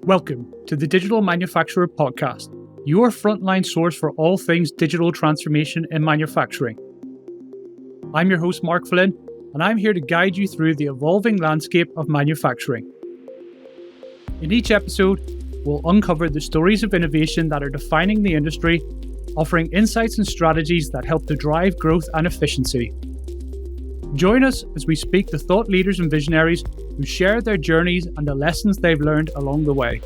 Welcome to the Digital Manufacturer Podcast, your frontline source for all things digital transformation in manufacturing. I'm your host, Mark Flynn, and I'm here to guide you through the evolving landscape of manufacturing. In each episode, we'll uncover the stories of innovation that are defining the industry, offering insights and strategies that help to drive growth and efficiency. Join us as we speak to thought leaders and visionaries who share their journeys and the lessons they've learned along the way.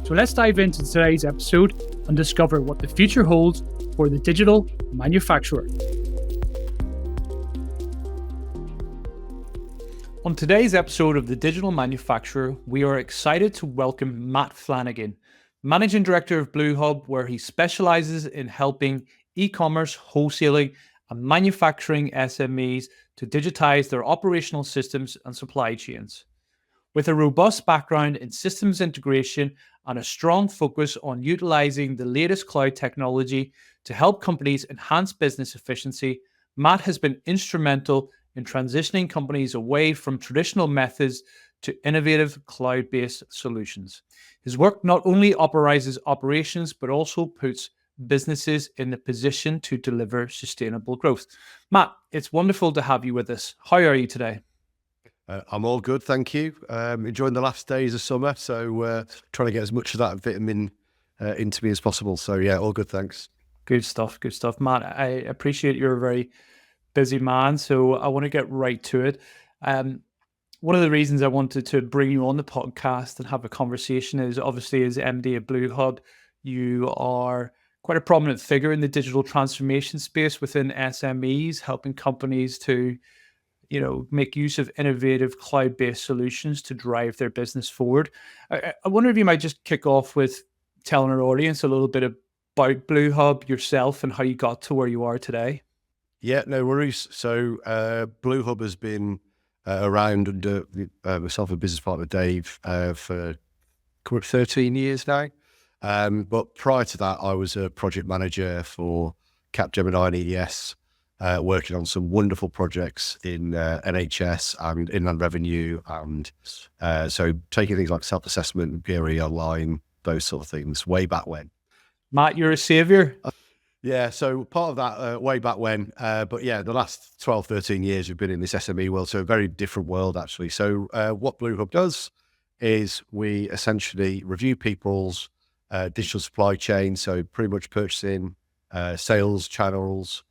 So let's dive into today's episode and discover what the future holds for the digital manufacturer. On today's episode of The Digital Manufacturer, we are excited to welcome Matt Flanagan, Managing Director of BlueHub, where he specializes in helping e-commerce, wholesaling, and manufacturing SMEs to digitize their operational systems and supply chains. With a robust background in systems integration and a strong focus on utilizing the latest cloud technology to help companies enhance business efficiency, Matt has been instrumental in transitioning companies away from traditional methods to innovative cloud-based solutions. His work not only optimizes operations, but also puts businesses in the position to deliver sustainable growth. Matt, it's wonderful to have you with us. How are you today? I'm all good, thank you. Enjoying the last days of summer, so trying to get as much of that vitamin into me as possible. So yeah, all good, thanks. Good stuff, Matt. I appreciate you're a very busy man, so I want to get right to it. One of the reasons I wanted to bring you on the podcast and have a conversation is obviously as MD at BlueHub, you are quite a prominent figure in the digital transformation space within SMEs, helping companies to, make use of innovative cloud-based solutions to drive their business forward. I wonder if you might just kick off with telling our audience a little bit about BlueHub, yourself, and how you got to where you are today. Yeah, no worries. So BlueHub has been around under myself and business partner Dave for 13 years now. But prior to that, I was a project manager for Capgemini and EDS, working on some wonderful projects in NHS and inland revenue, and so taking things like self-assessment and PRE online, those sort of things, way back when. Matt, you're a saviour. Yeah, so part of that way back when, but yeah, the last 12, 13 years we've been in this SME world, so a very different world actually. So what BlueHub does is we essentially review people's digital supply chain, so pretty much purchasing, sales channels,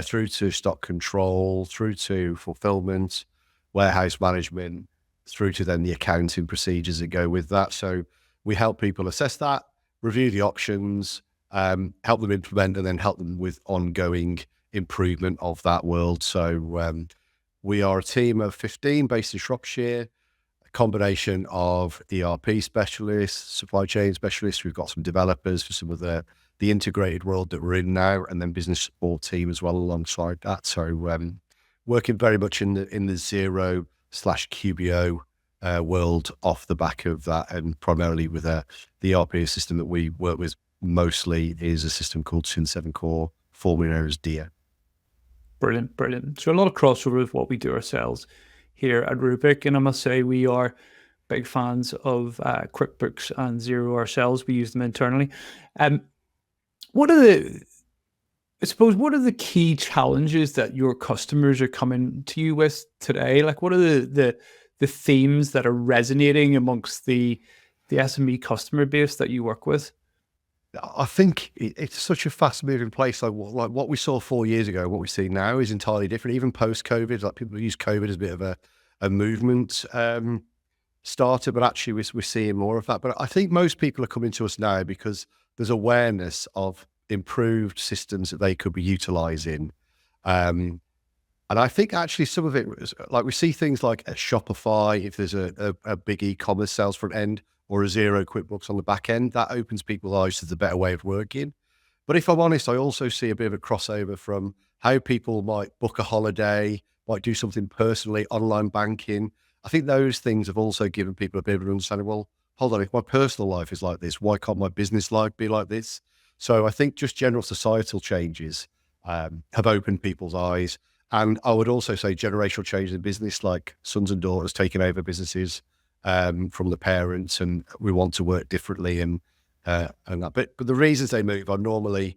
through to stock control, through to fulfillment, warehouse management, through to then the accounting procedures that go with that. So we help people assess that, review the options, help them implement, and then help them with ongoing improvement of that world. So we are a team of 15 based in Shropshire, a combination of ERP specialists, supply chain specialists. We've got some developers for some of the integrated world that we're in now, and then business support team as well alongside that. So working very much in the Zero/QBO world off the back of that, and primarily with the ERP system that we work with mostly is a system called Sun7 Core, formerly known as DIA. Brilliant. So a lot of crossover with what we do ourselves here at Rubik, and I must say we are big fans of QuickBooks and Xero ourselves. We use them internally. What are the key challenges that your customers are coming to you with today? Like, what are the themes that are resonating amongst the SME customer base that you work with? I think it's such a fast-moving place. Like what we saw 4 years ago, what we see now is entirely different. Even post-COVID, like people use COVID as a bit of a movement starter, but actually we're seeing more of that. But I think most people are coming to us now because there's awareness of improved systems that they could be utilizing. And I think actually some of it, like we see things like a Shopify, if there's a big e-commerce sales front end, or a Xero QuickBooks on the back end, that opens people's eyes to the better way of working. But if I'm honest, I also see a bit of a crossover from how people might book a holiday, might do something personally, online banking. I think those things have also given people a bit of an understanding, well, hold on, if my personal life is like this, why can't my business life be like this? So I think just general societal changes have opened people's eyes. And I would also say generational changes in business, like sons and daughters taking over businesses, from the parents, and we want to work differently and that. But the reasons they move are normally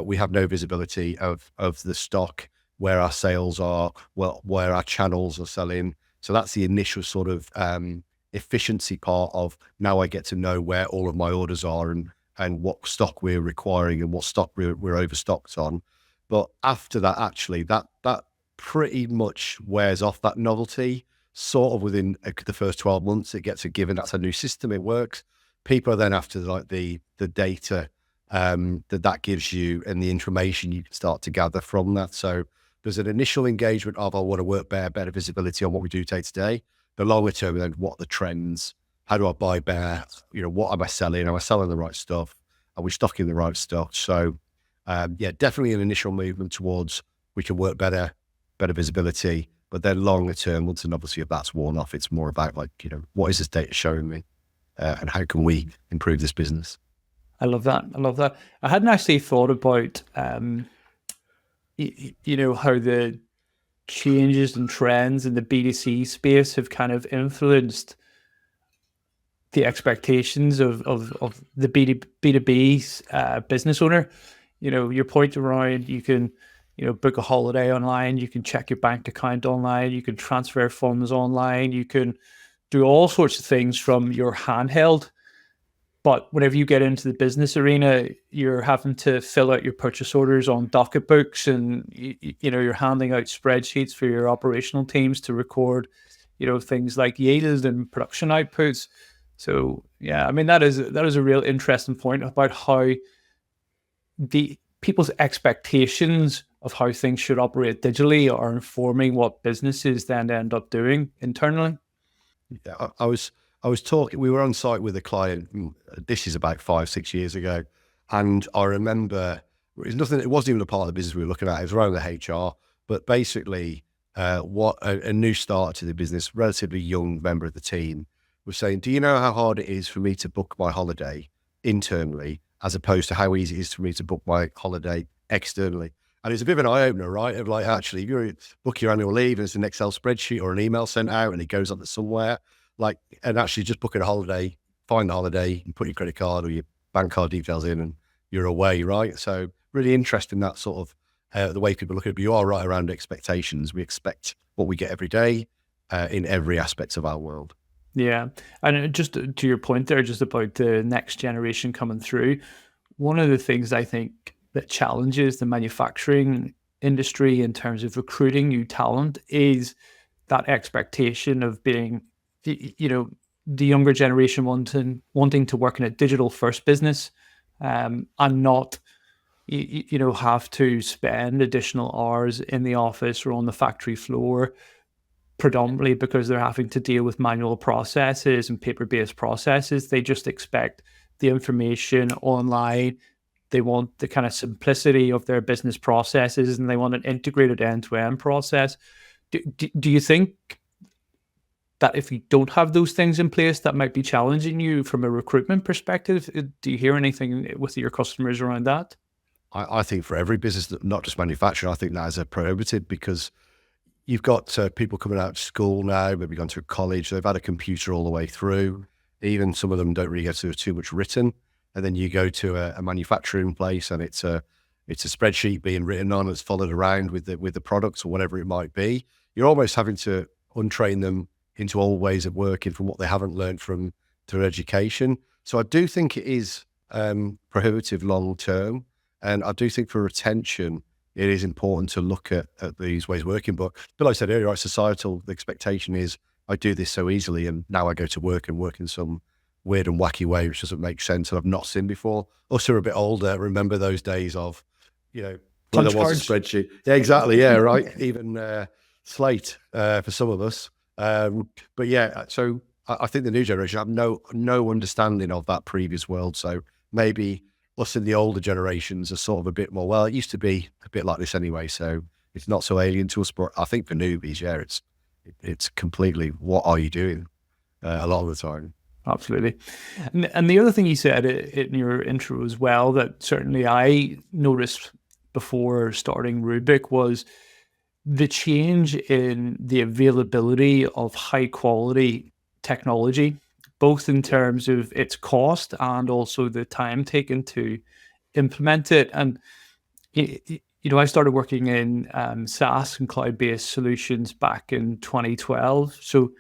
we have no visibility of the stock, where our sales are, well, where our channels are selling. So that's the initial sort of efficiency part of, now I get to know where all of my orders are and what stock we're requiring and what stock we're overstocked on. But after that, actually, that pretty much wears off, that novelty. Sort of within the first 12 months, it gets a given. That's a new system. It works. People are then after like the data that gives you and the information you can start to gather from that. So there's an initial engagement of, I want to work better visibility on what we do day to day. The longer term, then, what are the trends? How do I buy better? What am I selling? Am I selling the right stuff? Are we stocking the right stuff? So yeah, definitely an initial movement towards, we can work better visibility. But then longer term, once and obviously if that's worn off, it's more about like, what is this data showing me? And how can we improve this business? I love that. I hadn't actually thought about, how the changes and trends in the B2C space have kind of influenced the expectations of the B2B business owner. Your point around, you can, book a holiday online, you can check your bank account online, you can transfer funds online, you can do all sorts of things from your handheld. But whenever you get into the business arena, you're having to fill out your purchase orders on docket books, and you're handing out spreadsheets for your operational teams to record, things like yield and production outputs. So yeah, I mean, that is a real interesting point about how the people's expectations of how things should operate digitally are informing what businesses then end up doing internally. Yeah, I was talking, we were on site with a client, this is about 5-6 years ago. And I remember it wasn't even a part of the business we were looking at, it was around the HR, but basically what a new starter to the business, relatively young member of the team, was saying, do you know how hard it is for me to book my holiday internally, as opposed to how easy it is for me to book my holiday externally? And it's a bit of an eye-opener, right? Of like, actually, if you book your annual leave and it's an Excel spreadsheet or an email sent out and it goes on to somewhere, like, and actually just booking a holiday, find the holiday, you put your credit card or your bank card details in and you're away, right? So really interesting, that sort of the way people look at it. But you are right around expectations. We expect what we get every day in every aspect of our world. Yeah. And just to your point there, just about the next generation coming through, one of the things I think that challenges the manufacturing industry in terms of recruiting new talent is that expectation of being, the younger generation wanting to work in a digital first business, and not, have to spend additional hours in the office or on the factory floor, predominantly because they're having to deal with manual processes and paper-based processes. They just expect the information online. They want the kind of simplicity of their business processes, and they want an integrated end-to-end process. Do you think that if you don't have those things in place, that might be challenging you from a recruitment perspective? Do you hear anything with your customers around that? I think for every business, not just manufacturing, I think that is a prohibitive, because you've got people coming out of school now, maybe gone to college, they've had a computer all the way through. Even some of them don't really get to do too much written. And then you go to a manufacturing place and it's a spreadsheet being written on, it's followed around with the products or whatever it might be. You're almost having to untrain them into old ways of working from what they haven't learned from through education. So I do think it is prohibitive long term. And I do think for retention, it is important to look at these ways of working. But like I said earlier, right, societal, the expectation is I do this so easily and now I go to work and work in some weird and wacky way, which doesn't make sense and I've not seen before. Us who are a bit older remember those days of, when there was a spreadsheet. Yeah, exactly. Yeah, right. Even Slate for some of us. But yeah, so I think the new generation have no understanding of that previous world. So maybe us in the older generations are sort of a bit more, well, it used to be a bit like this anyway, so it's not so alien to us. But I think for newbies, yeah, it's completely, what are you doing a lot of the time. Absolutely. And the other thing you said in your intro as well, that certainly I noticed before starting Rubik, was the change in the availability of high quality technology, both in terms of its cost and also the time taken to implement it. And I started working in SaaS and cloud-based solutions back in 2012. So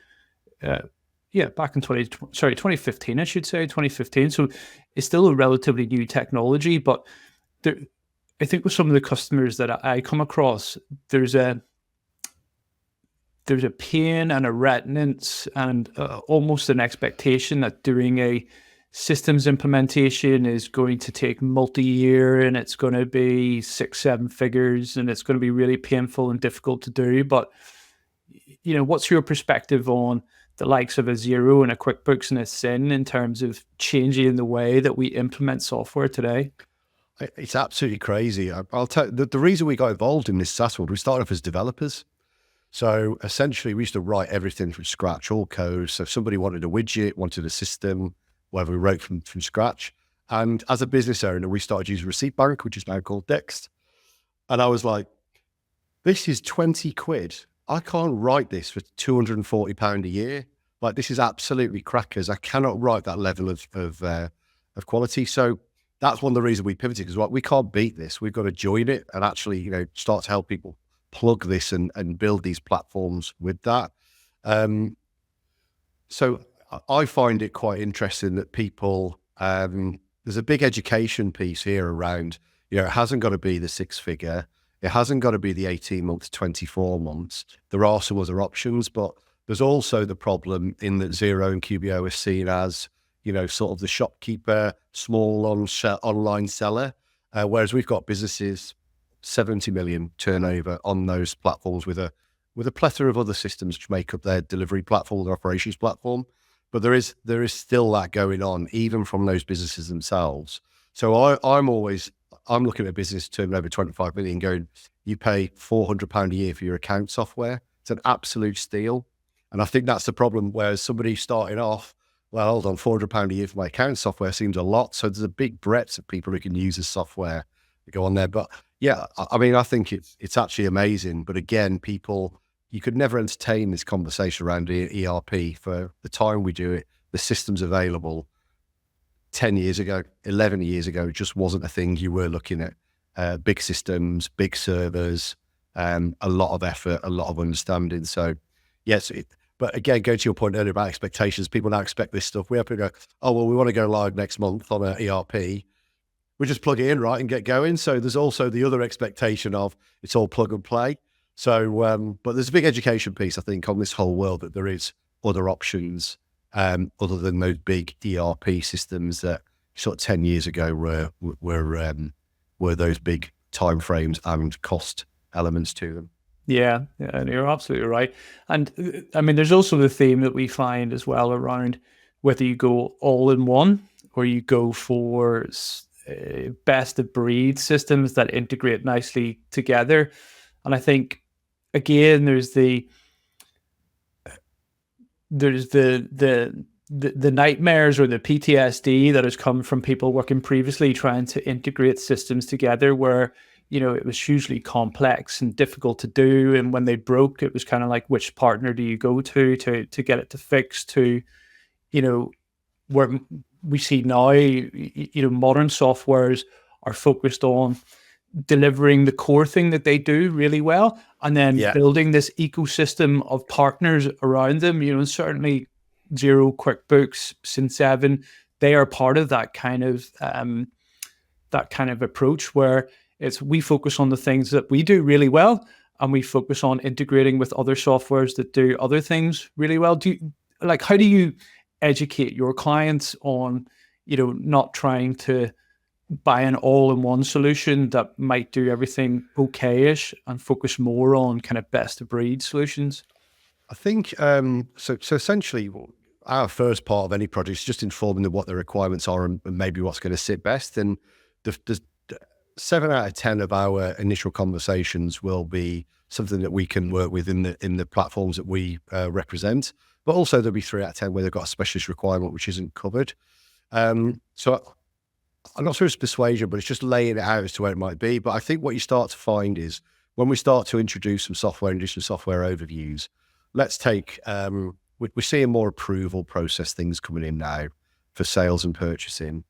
back in 2015, I should say 2015. So it's still a relatively new technology, but I think with some of the customers that I come across, there's a pain and a reticence and almost an expectation that doing a systems implementation is going to take multi-year and it's going to be 6-7 figures and it's going to be really painful and difficult to do. But what's your perspective on the likes of a Xero and a QuickBooks and a Sin in terms of changing the way that we implement software today? It's absolutely crazy. I'll tell you, the reason we got involved in this SaaS world, we started off as developers. So essentially we used to write everything from scratch, all code. So if somebody wanted a widget, wanted a system, whatever, we wrote from scratch. And as a business owner, we started using Receipt Bank, which is now called Dext. And I was like, this is 20 quid. I can't write this for £240 a year. Like, this is absolutely crackers. I cannot write that level of quality. So that's one of the reasons we pivoted, because we can't beat this. We've got to join it and actually, start to help people plug this and build these platforms with that. So I find it quite interesting that people, there's a big education piece here around, it hasn't got to be the 6-figure. It hasn't got to be the 18 months, 24 months. There are some other options, but there's also the problem in that Xero and QBO are seen as, sort of the shopkeeper, small online seller, whereas we've got businesses 70 million turnover on those platforms with a plethora of other systems which make up their delivery platform, their operations platform. But there is still that going on, even from those businesses themselves. So I'm looking at a business turning over 25 million going, you pay £400 a year for your account software. It's an absolute steal. And I think that's the problem, whereas somebody starting off, well, hold on, £400 a year for my account software seems a lot. So there's a big breadth of people who can use this software to go on there. But yeah, I mean, I think it's actually amazing. But again, you could never entertain this conversation around ERP for the time we do it. The system's available. 10 years ago, 11 years ago, it just wasn't a thing you were looking at. Big systems, big servers, a lot of effort, a lot of understanding. So yes, but again, going to your point earlier about expectations, people now expect this stuff. We have to go, oh, well, we want to go live next month on an ERP. We just plug it in, right, and get going. So there's also the other expectation of it's all plug and play. So, but there's a big education piece, I think, on this whole world, that there is other options other than those big ERP systems that sort of 10 years ago were those big timeframes and cost elements to them. Yeah, you're absolutely right. And I mean, there's also the theme that we find as well around whether you go all in one or you go for best of breed systems that integrate nicely together. And I think, again, there's the nightmares or the PTSD that has come from people working previously trying to integrate systems together, where it was hugely complex and difficult to do, and when they broke, it was kind of like, which partner do you go to get it to fix, to where we see now modern softwares are focused on delivering the core thing that they do really well, and then building this ecosystem of partners around them. And certainly Xero, QuickBooks, Sin7, they are part of that kind of approach, where we focus on the things that we do really well, and we focus on integrating with other softwares that do other things really well. How do you educate your clients on, not trying to buy an all-in-one solution that might do everything okay-ish, and focus more on kind of best-of-breed solutions? I think, so essentially, our first part of any project is just informing them what the requirements are and maybe what's going to sit best. And the 7 out of 10 of our initial conversations will be something that we can work with in the platforms that we represent. But also there'll be 3 out of 10 where they've got a specialist requirement which isn't covered. So I'm not sure it's persuasion, but it's just laying it out as to where it might be. But I think what you start to find is when we start to introduce some software and do some software overviews, let's take we're seeing more approval process things coming in now for sales and purchasing.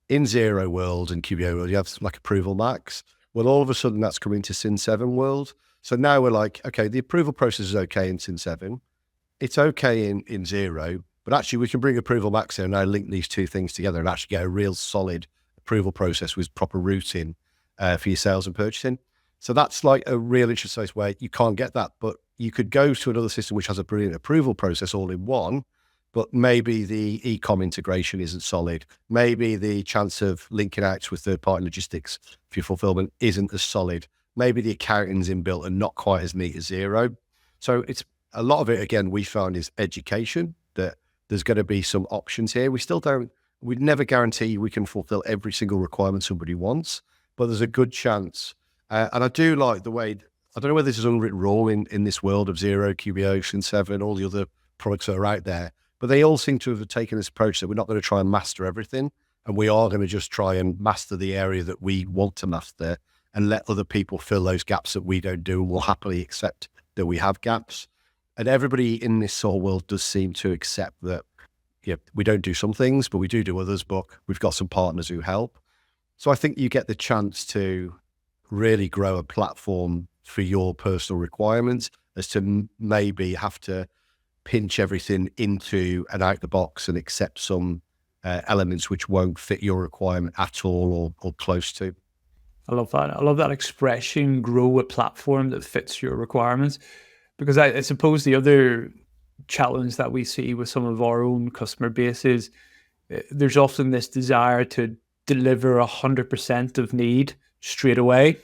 In Zero world and QBO world, you have like approval max. Well, all of a sudden that's coming to Sin 7 world. So now we're like, okay, the approval process is okay in Sin 7. It's okay in Zero, but actually we can bring approval max in and now link these two things together and actually get a real solid approval process with proper routing for your sales and purchasing. So that's like a real interesting place where you can't get that, but you could go to another system which has a brilliant approval process all in one, but maybe the e-com integration isn't solid. Maybe the chance of linking out with third-party logistics for your fulfillment isn't as solid. Maybe the accounting's inbuilt and not quite as neat as Zero. So it's a lot of it, again, we found is education, that there's going to be some options here. We'd never guarantee we can fulfill every single requirement somebody wants, but there's a good chance. And I do like the way, I don't know whether this is unwritten rule in this world of Zero, QBO, Sin 7, all the other products that are out there, but they all seem to have taken this approach that we're not going to try and master everything, and we are going to just try and master the area that we want to master and let other people fill those gaps that we don't do, and we'll happily accept that we have gaps. And everybody in this sort of world does seem to accept that, yeah, we don't do some things, but we do others, but we've got some partners who help. So I think you get the chance to really grow a platform for your personal requirements as to maybe have to pinch everything into and out the box and accept some elements which won't fit your requirement at all or close to. I love that. I love that expression, grow a platform that fits your requirements. Because I suppose the other challenge that we see with some of our own customer base is there's often this desire to deliver 100% of need straight away,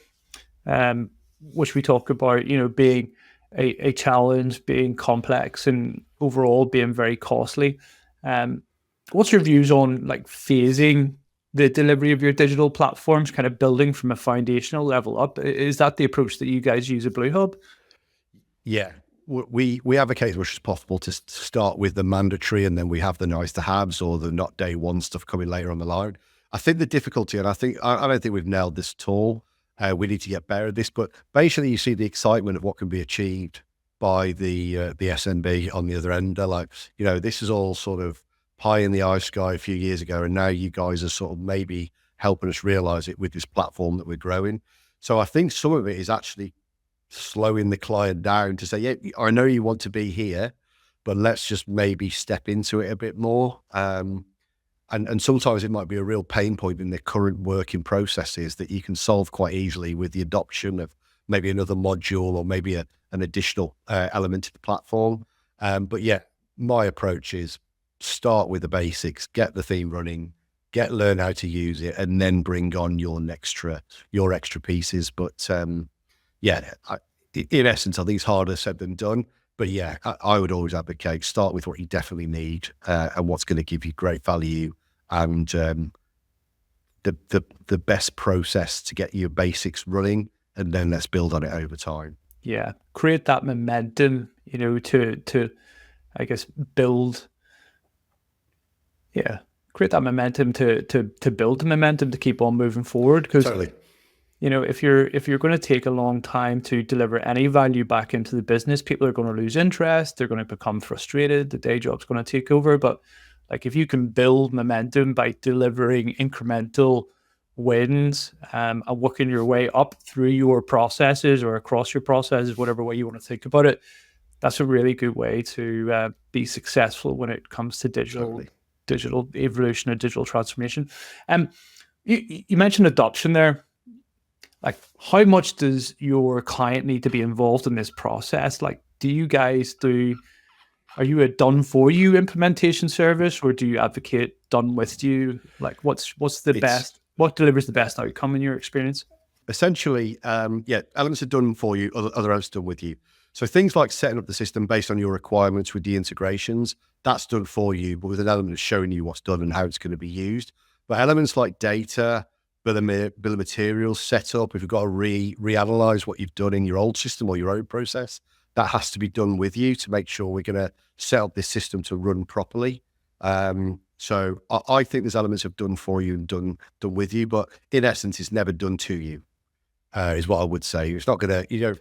which we talk about, being a challenge, being complex, and overall being very costly. What's your views on like phasing the delivery of your digital platforms, kind of building from a foundational level up? Is that the approach that you guys use at BlueHub? Yeah, we advocate as much as possible to start with the mandatory, and then we have the nice to haves or the not day one stuff coming later on the line. I think the difficulty, and I don't think we've nailed this at all. We need to get better at this, but basically you see the excitement of what can be achieved by the SMB on the other end. They're like, this is all sort of pie in the eye sky a few years ago, and now you guys are sort of maybe helping us realize it with this platform that we're growing. So I think some of it is actually slowing the client down to say, yeah, I know you want to be here, but let's just maybe step into it a bit more. And sometimes it might be a real pain point in the current working processes that you can solve quite easily with the adoption of maybe another module or maybe an additional element to the platform. But yeah, my approach is start with the basics, get the theme running, learn how to use it, and then bring on your extra pieces. But in essence, I think it's harder said than done. But yeah, I would always advocate start with what you definitely need and what's going to give you great value and the best process to get your basics running, and then let's build on it over time. Yeah, create that momentum, to I guess build. Yeah, create that momentum to build the momentum to keep on moving forward. Because totally. If you're going to take a long time to deliver any value back into the business, people are going to lose interest. They're going to become frustrated. The day job's going to take over. But like if you can build momentum by delivering incremental wins and working your way up through your processes or across your processes, whatever way you want to think about it, that's a really good way to be successful when it comes to digital evolution and digital transformation. You mentioned adoption there. Like, how much does your client need to be involved in this process? Like, are you a done for you implementation service, or do you advocate done with you? Like, what delivers the best outcome in your experience? Essentially, elements are done for you, other elements are done with you. So things like setting up the system based on your requirements with the integrations, that's done for you, but with an element of showing you what's done and how it's going to be used. But elements like data, bill of materials set up, if you've got to reanalyze what you've done in your old system or your own process, that has to be done with you to make sure we're going to set up this system to run properly. So I think there's elements of done for you and done with you, but in essence, it's never done to you, is what I would say. It's not going to, you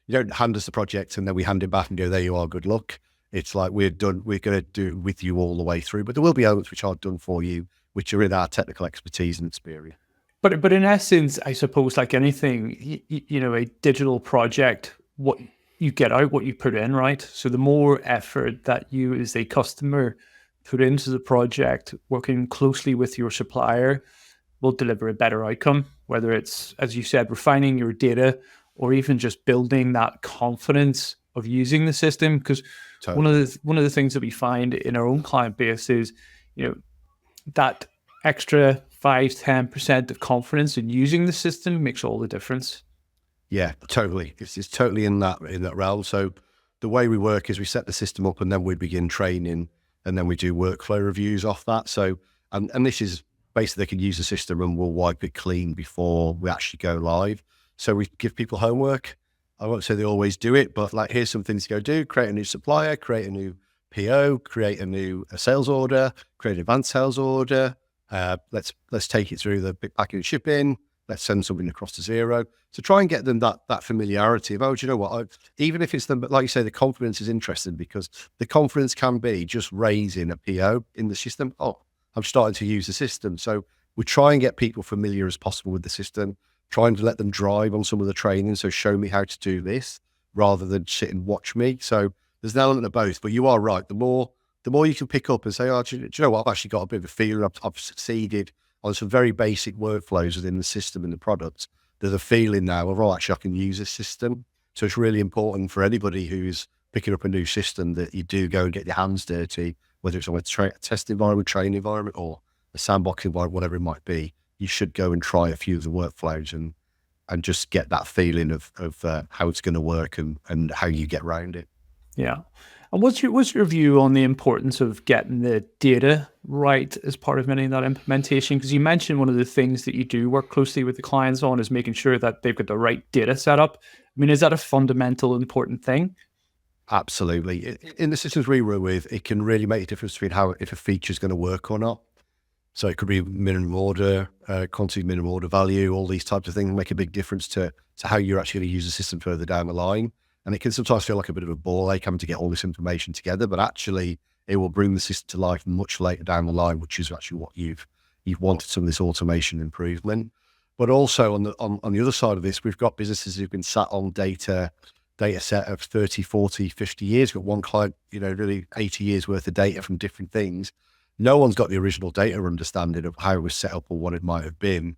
don't hand us the project and then we hand it back and go, there you are, good luck. It's like we're done. We're going to do it with you all the way through. But there will be elements which are done for you, which are in our technical expertise and experience. But in essence, I suppose, like anything, a digital project, what you get out, what you put in, right? So the more effort that you as a customer put into the project, working closely with your supplier, will deliver a better outcome, whether it's, as you said, refining your data or even just building that confidence of using the system. Because Totally. one of the things that we find in our own client base is, that extra 5-10% of confidence in using the system makes all the difference. Yeah, totally. It's totally in that realm. So the way we work is we set the system up and then we begin training and then we do workflow reviews off that. So and this is basically they can use the system and we'll wipe it clean before we actually go live. So we give people homework. I won't say they always do it, but like here's some things to go do: create a new supplier, create a new PO, create a new sales order, create an advanced sales order. Let's take it through the big packing and shipping. Let's send something across to zero. So try and get them that familiarity of, oh, do you know what? Even if it's them, like you say, the confidence is interesting because the confidence can be just raising a PO in the system. Oh, I'm starting to use the system. So we try and get people familiar as possible with the system, trying to let them drive on some of the training. So show me how to do this rather than sit and watch me. So there's an element of both, but you are right. The more you can pick up and say, oh, do you know what? I've actually got a bit of a feeling I've succeeded on some very basic workflows within the system and the product. There's a feeling now of, oh, actually I can use this system. So it's really important for anybody who's picking up a new system that you do go and get your hands dirty, whether it's on a test environment, training environment, or a sandbox environment, whatever it might be. You should go and try a few of the workflows and just get that feeling of how it's going to work and how you get around it. Yeah. And what's your view on the importance of getting the data right as part of any of that implementation? Because you mentioned one of the things that you do work closely with the clients on is making sure that they've got the right data set up. I mean, is that a fundamental important thing? Absolutely. In the systems we work with, it can really make a difference between if a feature is going to work or not. So it could be minimum order, quantity minimum order value, all these types of things make a big difference to how you're actually going to use the system further down the line. And it can sometimes feel like a bit of a ball ache having to get all this information together, but actually it will bring the system to life much later down the line, which is actually what you've wanted, some of this automation improvement. But also on the other side of this, we've got businesses who've been sat on data set of 30, 40, 50 years. We've got one client, really 80 years worth of data from different things. No one's got the original data understanding of how it was set up or what it might have been.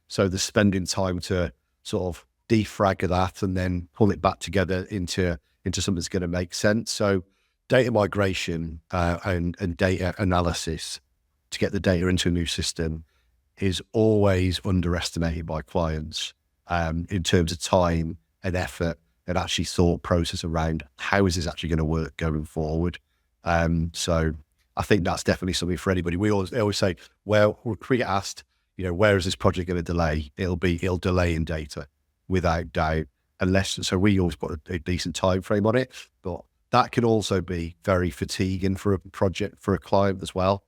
So they're spending time to sort of defrag that and then pull it back together into something that's going to make sense. So data migration and data analysis to get the data into a new system is always underestimated by clients in terms of time and effort and actually thought process around how is this actually going to work going forward. So I think that's definitely something for anybody. They always say, well, we get asked, where is this project going to delay? It'll delay in data without doubt, so we always put a decent time frame on it, but that can also be very fatiguing for a project, for a client as well.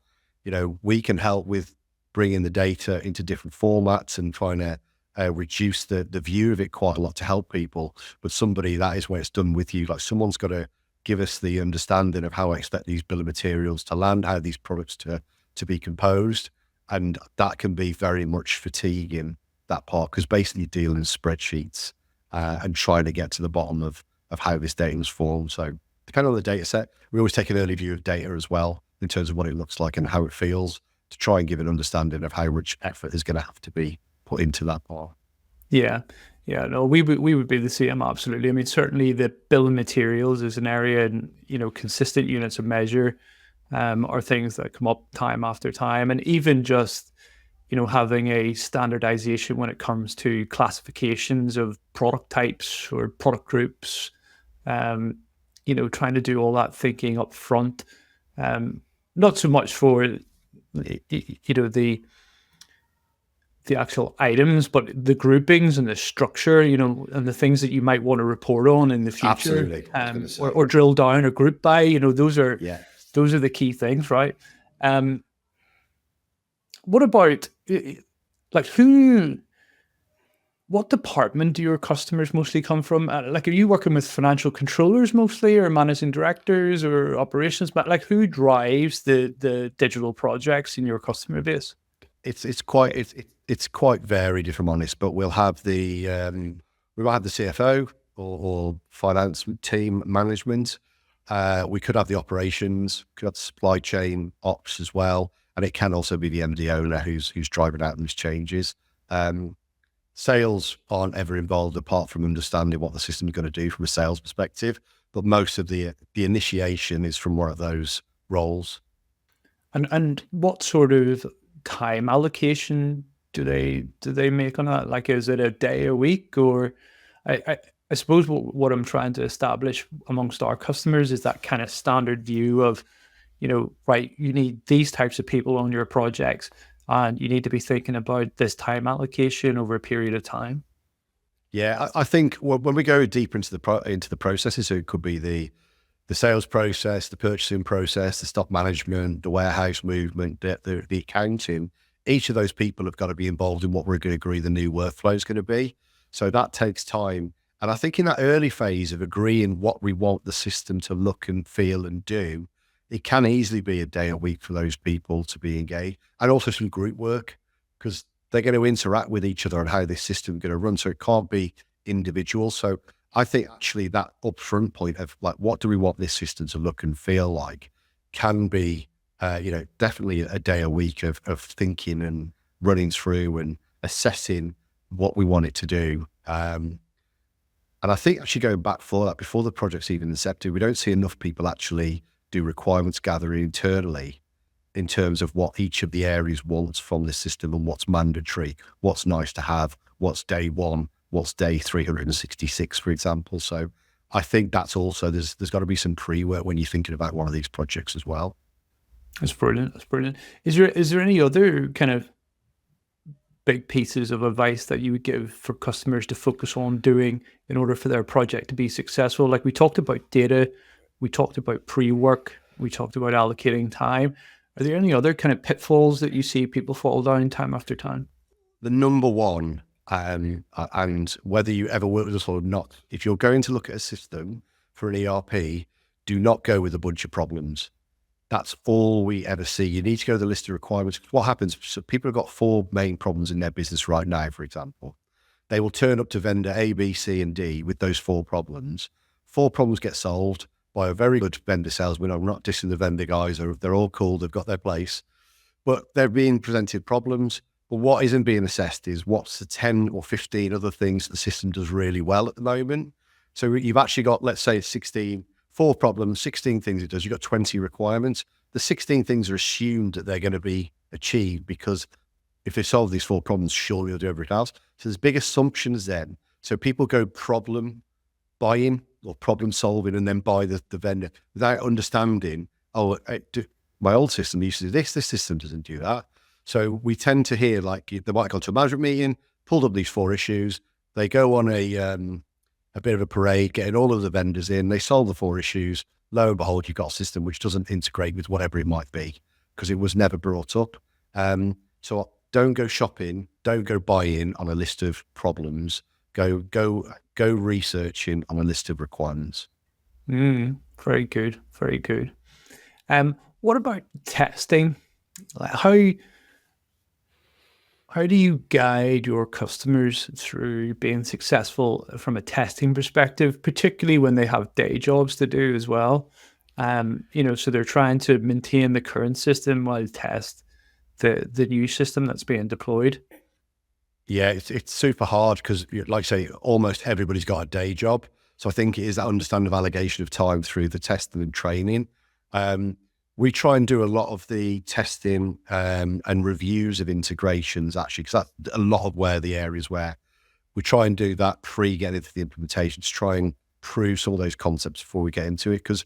We can help with bringing the data into different formats and trying to reduce the view of it quite a lot to help people. But somebody, that is where it's done with you. Like someone's got to give us the understanding of how I expect these bill of materials to land, how these products to be composed. And that can be very much fatiguing, that part, because basically you're dealing in spreadsheets and trying to get to the bottom of how this data was formed. So depending on the data set, we always take an early view of data as well in terms of what it looks like and how it feels to try and give an understanding of how much effort is going to have to be put into that part. Yeah. Yeah, no, we would be the same, absolutely. I mean, certainly the bill of materials is an area, and consistent units of measure are things that come up time after time, and even just having a standardization when it comes to classifications of product types or product groups. Trying to do all that thinking up front, not so much for the actual items, but the groupings and the structure, and the things that you might want to report on in the future. Absolutely. Or drill down or group by, those are the key things, right? What about, like, who What department do your customers mostly come from? Like, are you working with financial controllers mostly, or managing directors, or operations? But like, who drives the digital projects in your customer base? It's quite varied, if I'm honest. But we might have the CFO or finance team management. We could have the operations, could have the supply chain ops as well, and it can also be the MD owner who's driving out those changes. Sales aren't ever involved apart from understanding what the system is going to do from a sales perspective. But most of the initiation is from one of those roles. And what sort of time allocation do they make on that? Like, is it a day a week, or I suppose what I'm trying to establish amongst our customers is that kind of standard view of, right, you need these types of people on your projects, and you need to be thinking about this time allocation over a period of time. Yeah, I think when we go deeper into the processes, so it could be the sales process, the purchasing process, the stock management, the warehouse movement, the accounting. Each of those people have got to be involved in what we're going to agree the new workflow is going to be. So that takes time. And I think in that early phase of agreeing what we want the system to look and feel and do, it can easily be a day a week for those people to be engaged, and also some group work, because they're going to interact with each other on how this system is going to run. So it can't be individual. So I think actually that upfront point of like, what do we want this system to look and feel like, can be, definitely a day a week of thinking and running through and assessing what we want it to do. And I think actually going back for that, before the project's even incepted, we don't see enough people actually do requirements gathering internally in terms of what each of the areas wants from the system and what's mandatory, what's nice to have, what's day one, what's day 366, for example. So I think that's also, there's got to be some pre-work when you're thinking about one of these projects as well. That's brilliant. That's brilliant. Is there any other kind of big pieces of advice that you would give for customers to focus on doing in order for their project to be successful? Like, we talked about data, we talked about pre-work, we talked about allocating time. Are there any other kind of pitfalls that you see people fall down time after time? The number one, and whether you ever work with us or not, if you're going to look at a system for an ERP, do not go with a bunch of problems. That's all we ever see. You need to go to the list of requirements. What happens? So people have got 4 main problems in their business right now, for example. They will turn up to vendor A, B, C, and D with those 4 problems. 4 problems get solved by a very good vendor salesman. I'm not dissing the vendor guys. They're all cool. They've got their place. But they're being presented problems. But what isn't being assessed is what's the 10 or 15 other things the system does really well at the moment. So you've actually got, let's say, 4 problems, 16 things it does. You've got 20 requirements. The 16 things are assumed that they're going to be achieved, because if they solve these 4 problems, surely they'll do everything else. So there's big assumptions then. So people go problem buying or problem solving and then buy the vendor without understanding, my old system used to do this system doesn't do that. So we tend to hear, like, they might go to a management meeting, pulled up these 4 issues. They go on a bit of a parade, getting all of the vendors in. They solve the 4 issues. Lo and behold, you've got a system which doesn't integrate with whatever it might be, because it was never brought up. So don't go shopping, don't go buying on a list of problems. Go researching on a list of requirements. Very good. Very good. What about testing? Like, how do you guide your customers through being successful from a testing perspective, particularly when they have day jobs to do as well? So they're trying to maintain the current system while test the new system that's being deployed. Yeah, it's super hard because, like I say, almost everybody's got a day job. So I think it is that understanding of allocation of time through the testing and training. We try and do a lot of the testing and reviews of integrations, actually, because that's a lot of where the areas where we try and do that getting into the implementation, to try and prove some of those concepts before we get into it, because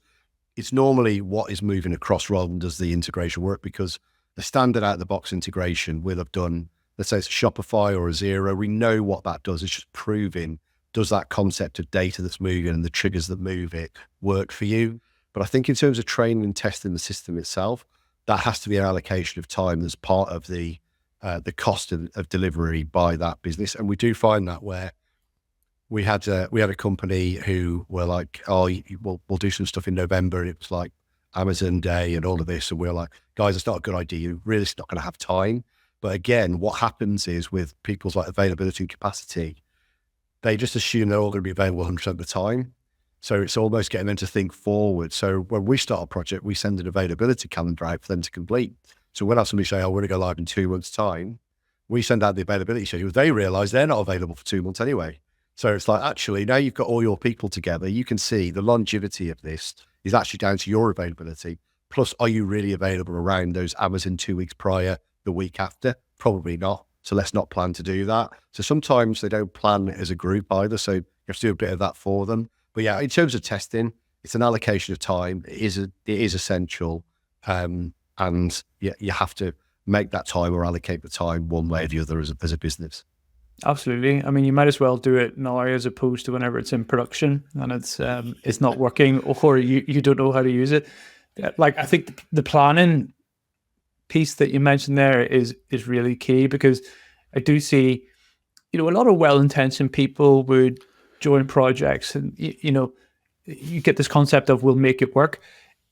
it's normally what is moving across rather than does the integration work. Because the standard out-of-the-box integration will have done, let's say it's a Shopify or a Xero, we know what that does. It's just proving, does that concept of data that's moving and the triggers that move it work for you? But I think in terms of training and testing the system itself, that has to be an allocation of time that's part of the the cost of delivery by that business. And we do find that where we had a company who were like, oh, we'll do some stuff in November. And it was like Amazon Day and all of this. And we're like, guys, it's not a good idea. You're really not going to have time. But again, what happens is with people's like availability and capacity, they just assume they're all going to be available 100% of the time. So it's almost getting them to think forward. So when we start a project, we send an availability calendar out for them to complete. So when I have somebody say, oh, we're going to go live in 2 months' time, we send out the availability schedule. They realize they're not available for 2 months anyway. So it's like, actually, now you've got all your people together, you can see the longevity of this is actually down to your availability. Plus, are you really available around those Amazon 2 weeks prior, the week after? Probably not. So let's not plan to do that. So sometimes they don't plan as a group either. So you have to do a bit of that for them. But yeah, in terms of testing, it's an allocation of time. It is essential. And yeah, you have to make that time or allocate the time one way or the other as a business. Absolutely. I mean, you might as well do it now as opposed to whenever it's in production and it's not working or you don't know how to use it. Like, I think the planning piece that you mentioned there is really key, because I do see, a lot of well-intentioned people would join projects and, you get this concept of we'll make it work.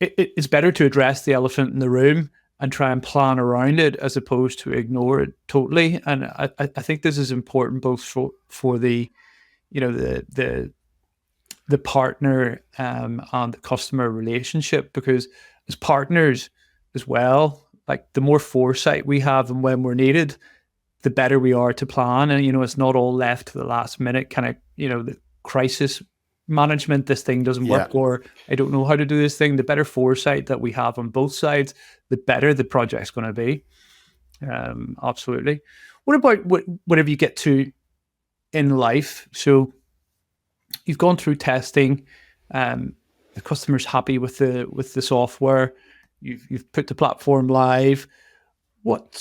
It's better to address the elephant in the room and try and plan around it as opposed to ignore it totally. And I think this is important both for the, the partner and the customer relationship, because as partners as well, like the more foresight we have and when we're needed, the better we are to plan. And, it's not all left to the last minute kind of, the crisis management, this thing doesn't work, or I don't know how to do this thing. The better foresight that we have on both sides, the better the project's going to be. Absolutely. What about whatever you get to in life? So you've gone through testing, the customer's happy with the software, you've put the platform live. What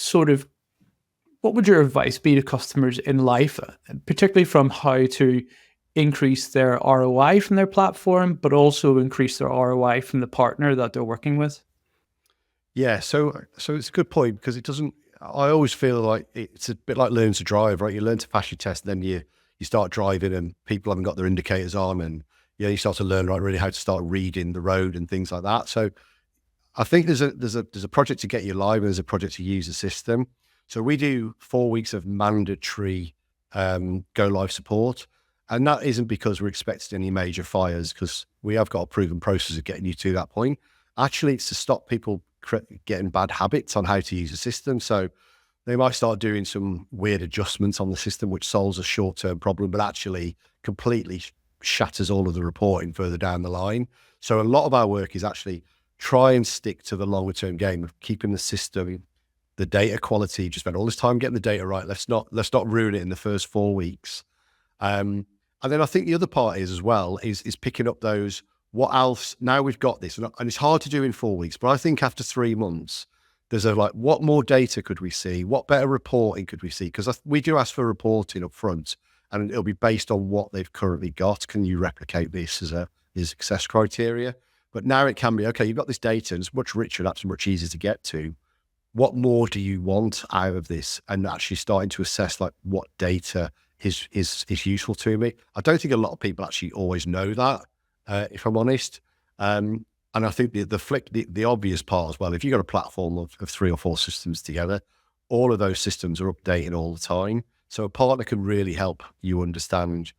would your advice be to customers in life, particularly from how to increase their ROI from their platform, but also increase their ROI from the partner that they're working with? Yeah, so it's a good point, because I always feel like it's a bit like learning to drive, right? You learn to pass your test, then you start driving and people haven't got their indicators on, and you start to learn really how to start reading the road and things like that. So I think there's a project to get you live and there's a project to use the system. So we do 4 weeks of mandatory go live support. And that isn't because we're expecting any major fires, because we have got a proven process of getting you to that point. Actually, it's to stop people getting bad habits on how to use the system. So they might start doing some weird adjustments on the system, which solves a short-term problem, but actually completely shatters all of the reporting further down the line. So a lot of our work is actually try and stick to the longer-term game of keeping the system, the data quality. Just spend all this time getting the data right. Let's not ruin it in the first 4 weeks. And then I think the other part is picking up those, what else, now we've got this, and it's hard to do in 4 weeks, but I think after 3 months, there's what more data could we see? What better reporting could we see? Because we do ask for reporting up front, and it'll be based on what they've currently got. Can you replicate this as a success criteria? But now it can be, okay, you've got this data and it's much richer, that's much easier to get to. What more do you want out of this? And actually starting to assess what data is useful to me. I don't think a lot of people actually always know that, if I'm honest. And I think the obvious part as well, if you've got a platform of 3 or 4 systems together, all of those systems are updating all the time. So a partner can really help you understand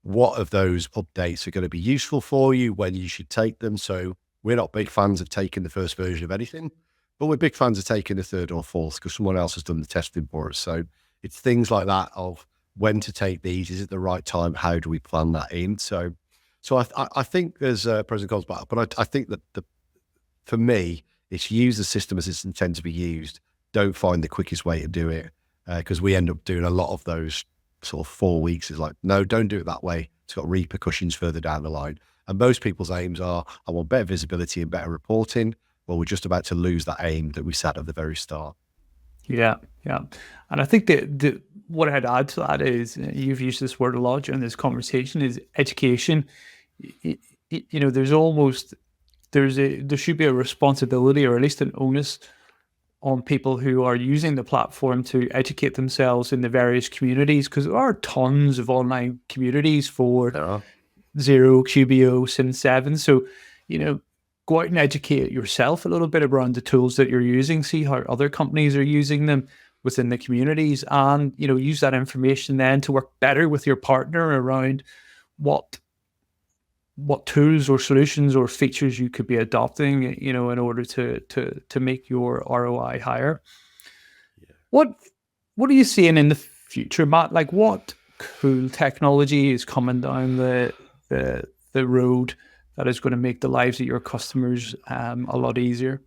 what of those updates are going to be useful for you, when you should take them. So we're not big fans of taking the first version of anything, but we're big fans of taking the 3rd or 4th because someone else has done the testing for us. So it's things like that of when to take these. Is it the right time? How do we plan that in? So I think there's pros and cons, but I think that for me, it's use the system as it's intended to be used. Don't find the quickest way to do it, because we end up doing a lot of those sort of 4 weeks. Is like, no, don't do it that way. It's got repercussions further down the line. And most people's aims are, I want better visibility and better reporting. Well, we're just about to lose that aim that we set at the very start. Yeah. And I think that what I'd add to that is, you've used this word a lot during this conversation, is education. There should be a responsibility, or at least an onus on people who are using the platform to educate themselves in the various communities, because there are tons of online communities for Zero, QBO, Sin 7. So, go out and educate yourself a little bit around the tools that you're using, see how other companies are using them within the communities, and, use that information then to work better with your partner around what tools or solutions or features you could be adopting, in order to make your ROI higher. Yeah. What are you seeing in the future, Matt? Like, what cool technology is coming down the road that is going to make the lives of your customers a lot easier?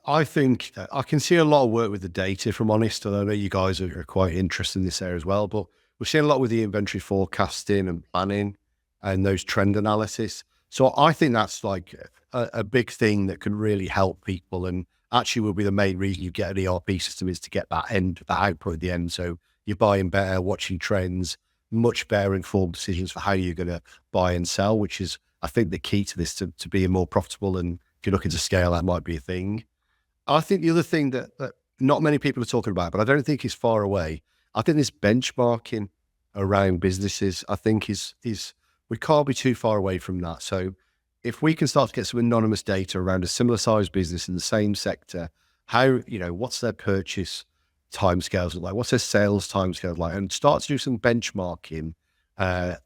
I think I can see a lot of work with the data, if I'm honest. I know you guys are quite interested in this area as well, but we're seeing a lot with the inventory forecasting and planning and those trend analysis. So I think that's like a big thing that can really help people, and actually will be the main reason you get an ERP system, is to get that output at the end. So you're buying better, watching trends, much better informed decisions for how you're going to buy and sell, which is, I think, the key to this, to being more profitable. And if you're looking to scale, that might be a thing. I think the other thing that not many people are talking about, but I don't think is far away, I think this benchmarking around businesses, I think is we can't be too far away from that. So if we can start to get some anonymous data around a similar sized business in the same sector, how, what's their purchase timescales look like, what's their sales timescales like, and start to do some benchmarking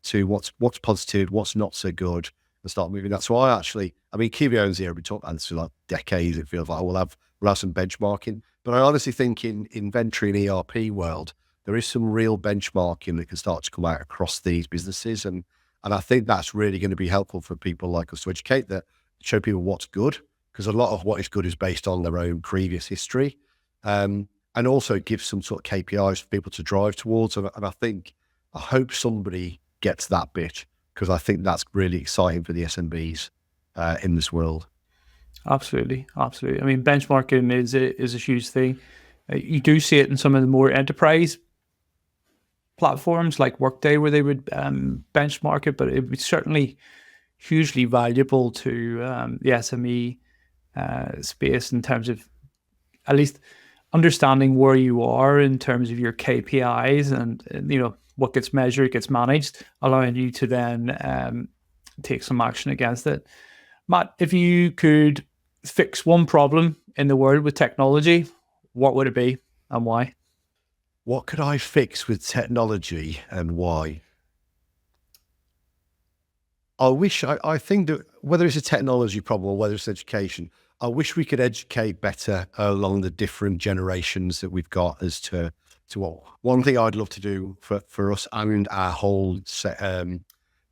to what's positive, what's not so good, and start moving that. So QBO and Zero, we talked about this for like decades. It feels like we'll have some benchmarking, but I honestly think in inventory and ERP world, there is some real benchmarking that can start to come out across these businesses. And I think that's really going to be helpful for people like us to educate, that show people what's good, because a lot of what is good is based on their own previous history. And also give some sort of KPIs for people to drive towards. And I hope somebody gets that bit, because I think that's really exciting for the SMBs in this world. Absolutely. I mean, benchmarking is a huge thing. You do see it in some of the more enterprise platforms like Workday, where they would benchmark it, but it would certainly hugely valuable to the SME space in terms of at least understanding where you are in terms of your KPIs, and what gets measured gets managed, allowing you to then take some action against it. Matt, if you could fix one problem in the world with technology, what would it be and why? What could I fix with technology and why? I think that whether it's a technology problem or whether it's education, I wish we could educate better along the different generations that we've got as to what. One thing I'd love to do for us and our whole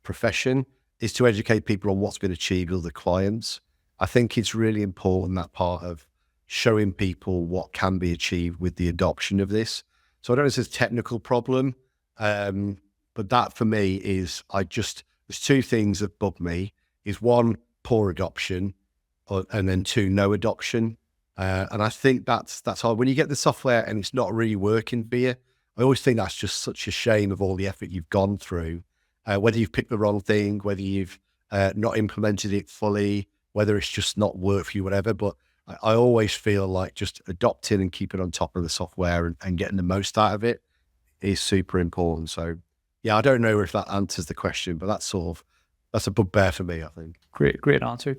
profession is to educate people on what's been achieved with the clients. I think it's really important, that part of showing people what can be achieved with the adoption of this. So I don't know if it's a technical problem, but that for me is, there's two things that bug me, is one, poor adoption, and then two, no adoption. And I think that's hard. When you get the software and it's not really working for you, I always think that's just such a shame of all the effort you've gone through, whether you've picked the wrong thing, whether you've not implemented it fully, whether it's just not worked for you, whatever. But I always feel like just adopting and keeping on top of the software and getting the most out of it is super important. So yeah, I don't know if that answers the question, but that's a bugbear for me, I think. Great answer.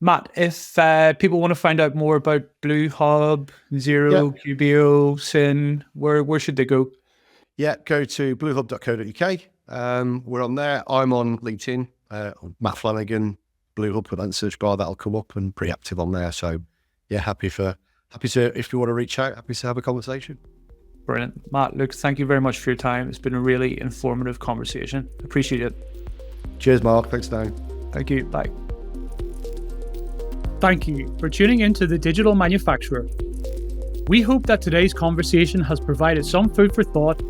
Matt, if people want to find out more about BlueHub, Zero, QBO, Sin, where should they go? Yeah, go to bluehub.co.uk. We're on there. I'm on LinkedIn, Matt Flanagan, BlueHub, put that in the search bar, that'll come up, and pretty active on there. So yeah, happy to, if you want to reach out, happy to have a conversation. Brilliant. Matt, look, thank you very much for your time. It's been a really informative conversation. Appreciate it. Cheers, Mark. Thanks, Dan. Thank you. Bye. Thank you for tuning into The Digital Manufacturer. We hope that today's conversation has provided some food for thought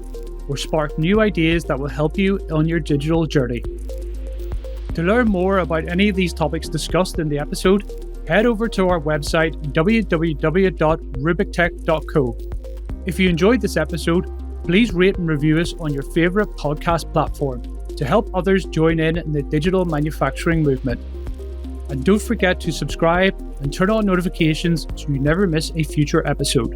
or sparked new ideas that will help you on your digital journey. To learn more about any of these topics discussed in the episode, head over to our website, www.rubiktech.co. If you enjoyed this episode, please rate and review us on your favorite podcast platform to help others join in the digital manufacturing movement. And don't forget to subscribe and turn on notifications so you never miss a future episode.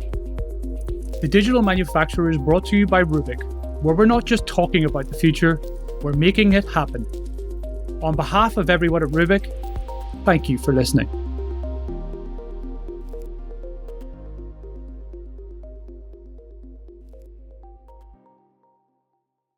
The Digital Manufacturer is brought to you by Rubik, where we're not just talking about the future, we're making it happen. On behalf of everyone at Rubik, thank you for listening.